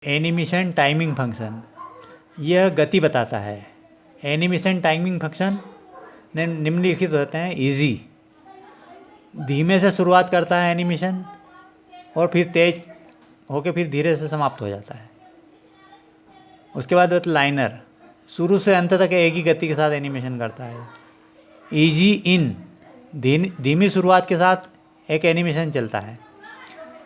Animation timing function, यह गति बताता है। एनिमेशन टाइमिंग फंक्शन निम्नलिखित होते हैं। इजी, धीमे से शुरुआत करता है एनिमेशन और फिर तेज होके फिर धीरे से समाप्त हो जाता है। उसके बाद लाइनर, शुरू से अंत तक एक ही गति के साथ एनिमेशन करता है। इजी इन, धीमी शुरुआत के साथ एक एनिमेशन चलता है।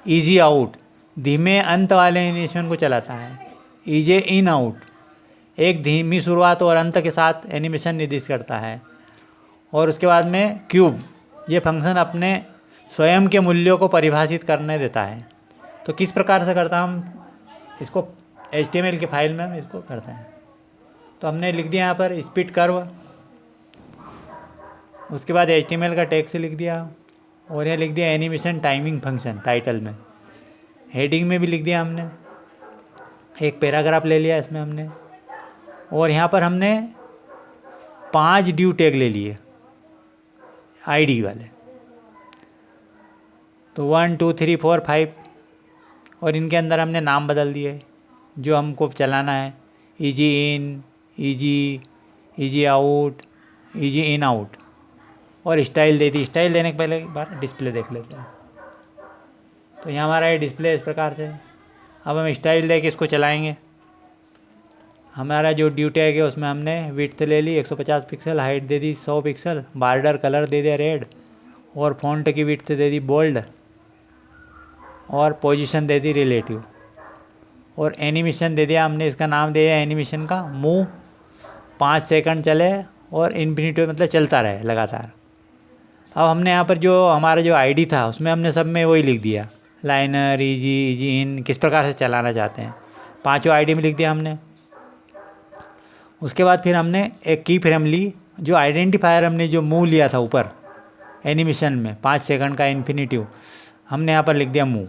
इजी आउट, धीमे अंत वाले एनिमेशन को चलाता है। इजी इन आउट, एक धीमी शुरुआत और अंत के साथ एनिमेशन निर्दिष्ट करता है। और उसके बाद में क्यूब, ये फंक्शन अपने स्वयं के मूल्यों को परिभाषित करने देता है। तो किस प्रकार से करता हम इसको HTML की फाइल में हम इसको करते हैं। तो हमने लिख दिया यहाँ पर स्पीड कर्व, उसके बाद HTML का टेक्स्ट लिख दिया और यह लिख दिया एनिमेशन टाइमिंग फंक्शन टाइटल में। हेडिंग में भी लिख दिया हमने, एक पैराग्राफ ले लिया इसमें हमने, और यहाँ पर हमने 5 ड्यू टैग ले लिए ID वाले। तो 1 2 3 4 5, और इनके अंदर हमने नाम बदल दिए जो हमको चलाना है। Easy in, easy out, easy in out, और स्टाइल दे दी। स्टाइल देने के पहले एक बार डिस्प्ले देख लेते हैं। तो यहाँ हमारा ये डिस्प्ले इस प्रकार से। अब हम स्टाइल दे के इसको चलाएंगे। हमारा जो ड्यू टैग है उसमें हमने विड्थ ले ली 150 पिक्सल, हाइट दे दी 100 पिक्सल, बॉर्डर कलर दे दिया रेड, और फॉन्ट की विड्थ दे दी बोल्ड, और पोजीशन दे दी रिलेटिव, और एनिमेशन दे दिया हमने, इसका नाम दे दिया एनिमेशन का मूव। 5 सेकंड चले और इन्फिनिटी मतलब चलता रहे लगातार। अब हमने यहाँ पर जो हमारा जो ID था उसमें हमने सब में वही लिख दिया, लाइनर, इजी इन, किस प्रकार से चलाना चाहते हैं, 5 ID में लिख दिया हमने। उसके बाद फिर हमने एक की फ्रेम ली, जो आइडेंटिफायर हमने जो मूव लिया था ऊपर एनिमेशन में 5 सेकंड का इन्फिनिटिव, हमने यहाँ पर लिख दिया मूव।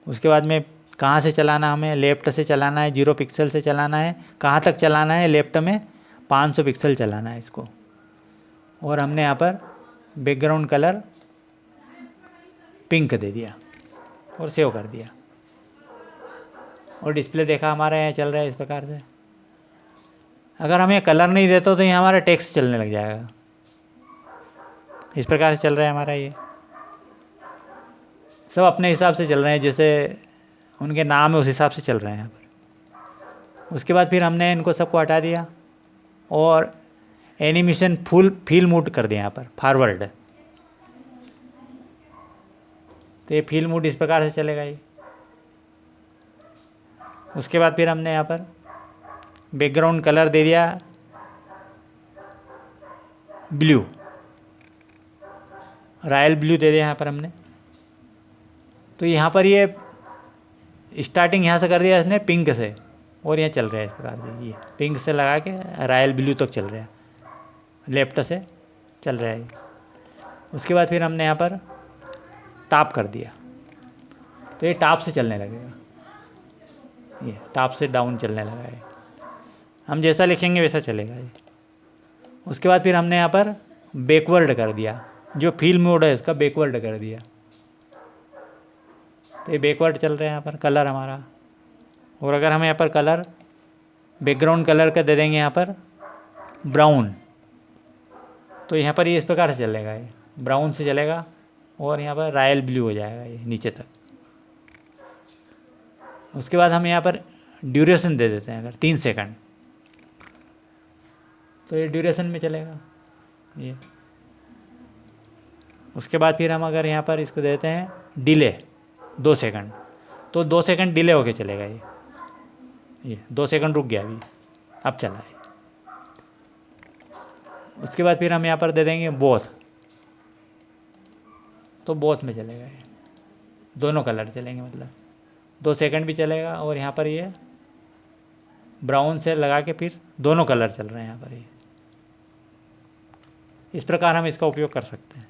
उसके बाद में कहाँ से चलाना, हमें लेफ्ट से चलाना है, 0 पिक्सल से चलाना है। कहाँ तक चलाना है, लेफ्ट में 500 पिक्सल चलाना है इसको। और हमने यहाँ पर बैकग्राउंड कलर पिंक दे दिया और सेव कर दिया, और डिस्प्ले देखा हमारा यहाँ चल रहा है इस प्रकार से। अगर हम ये कलर नहीं देते तो ये हमारा टेक्स्ट चलने लग जाएगा। इस प्रकार से चल रहा है हमारा, ये सब अपने हिसाब से चल रहे हैं, जैसे उनके नाम है उस हिसाब से चल रहे हैं यहाँ पर। उसके बाद फिर हमने इनको सबको हटा दिया और एनिमेशन फुल फील मूड कर दिया यहाँ पर फॉरवर्ड। तो ये फील मूड इस प्रकार से चलेगा ये। उसके बाद फिर हमने यहाँ पर बैकग्राउंड कलर दे दिया ब्लू, रॉयल ब्लू दे दिया यहाँ पर हमने। तो यहाँ पर ये स्टार्टिंग यहाँ से कर दिया इसने पिंक से, और यहाँ चल रहा है इस प्रकार से, ये पिंक से लगा के रॉयल ब्लू तक चल रहा है, लेफ्ट से चल रहा है। उसके बाद फिर हमने यहाँ पर टॉप कर दिया, तो ये टॉप से चलने लगेगा, ये टॉप से डाउन चलने लगा है। हम जैसा लिखेंगे वैसा चलेगा ये। उसके बाद फिर हमने यहाँ पर बैकवर्ड कर दिया, जो फील मोड है इसका बैकवर्ड कर दिया। तो ये बैकवर्ड चल रहा है यहाँ पर कलर हमारा। और अगर हम यहाँ पर कलर बैकग्राउंड कलर का दे देंगे यहाँ पर ब्राउन, तो यहाँ पर ये इस प्रकार से चलेगा, ये ब्राउन से चलेगा, और यहाँ पर रॉयल ब्लू हो जाएगा ये नीचे तक। उसके बाद हम यहाँ पर ड्यूरेशन दे देते हैं अगर 3 सेकंड, तो ये ड्यूरेशन में चलेगा ये। उसके बाद फिर हम अगर यहाँ पर इसको देते हैं डिले 2 सेकंड, तो 2 सेकंड डिले होके चलेगा ये 2 सेकंड रुक गया अभी, अब चला है। उसके बाद फिर हम यहाँ पर दे देंगे बोथ, तो बोथ में चलेगा ये, दोनों कलर चलेंगे, मतलब 2 सेकंड भी चलेगा, और यहाँ पर ये ब्राउन से लगा के फिर दोनों कलर चल रहे हैं यहाँ पर ये। इस प्रकार हम इसका उपयोग कर सकते हैं।